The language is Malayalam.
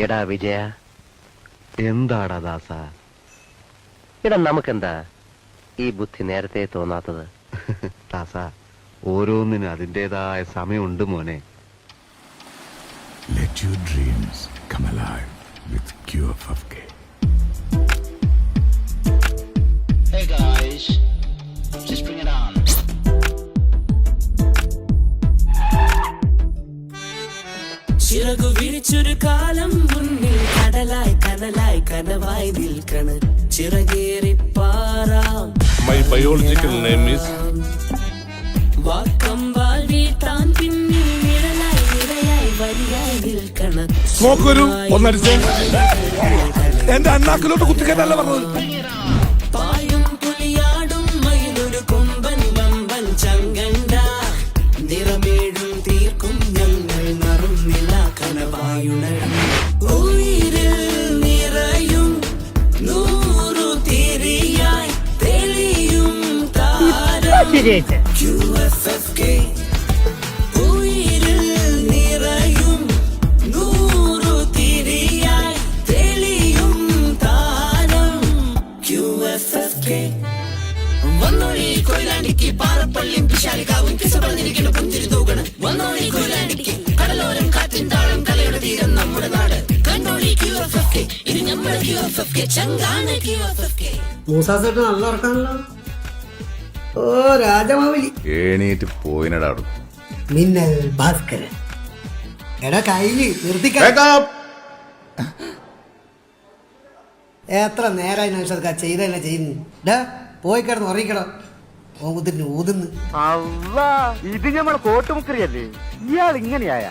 എടാ വിജയ, എന്താടാ ദാസ? എടാ നമുക്കെന്താ ഈ ബുദ്ധി നേരത്തെ തോന്നാത്തത്? ദാസ, ഓരോന്നിനും അതിൻ്റെതായ സമയമുണ്ട് മോനെ. Let your dreams come alive with QFFK. Hey guys, just bring it on. ചിറകു വിരിച്ചൊരു കാലം മുന്നിൽ കടലായി കനലായി കനവായി നിൽക്കണ് ചിറകേറി പാറാം. My biological name is വാക്കമ്പാൽ വീട്ടാൻ പിന്നിൽ നിഴലായി നിറയായി വരിയായി നിൽക്കണ്. സ്മോക്ക് ഒരു ഒന്നടിച്ചേ. എന്റെ അണ്ണാക്കിലോട്ട് കുത്തിക്കേറ്റല്ല പറഞ്ഞത്. പായും പുലിയാടും മയിലൊരു കൊമ്പൻ വമ്പൻ ചങ്കണ്ട നിറമേഴും തീർക്കും ഞങ്ങൾ നറുന്നില്ല കനവായുണരും. ഉയിരിൽ നിറയും നൂറു തിരിയായി തെളിയും താരം QFFK. ഉയിരിൽ നിറയും നൂറു തിരിയായി തെളിയും താരം QFFK. വന്നോളി കൊയിലാണ്ടിക്ക് പാറപ്പള്ളിയും പിശാലിക്കാവും കിസ പറഞ്ഞിരിക്കുന്ന പുഞ്ചിരി തൂകണ്. വന്നോളി കൊയിലാണ്ടിക്ക് കടലോരം കാറ്റിൻ താളം കലയുടെ തീരം നമ്മുടെ നാട്. കണ്ടോളി QFFK, ഇത് നമ്മുടെ QFFK, ചങ്കാണ് QFFK. മൂസാസേട്ട് നല്ല ഉറക്കാണല്ലോ. ഓ രാജമാവലി എണീറ്റ് പോയിനടാടും. മിന്നൽ ഭാസ്കരൻ. എടാ കയ്യില് നിർത്തിക്ക. എത്ര നേരായി നൗഷാദ് ചെയ്തല്ലേ ചെയ്യുന്നു. ഡാ പോയി കിടന്ന് ഉറങ്ങിക്കടോ. ഓ ഊതുന്നു. ഇത് നമ്മളെ കോട്ടുമുക്കറിയല്ലേ? ഇയാൾ ഇങ്ങനെയായ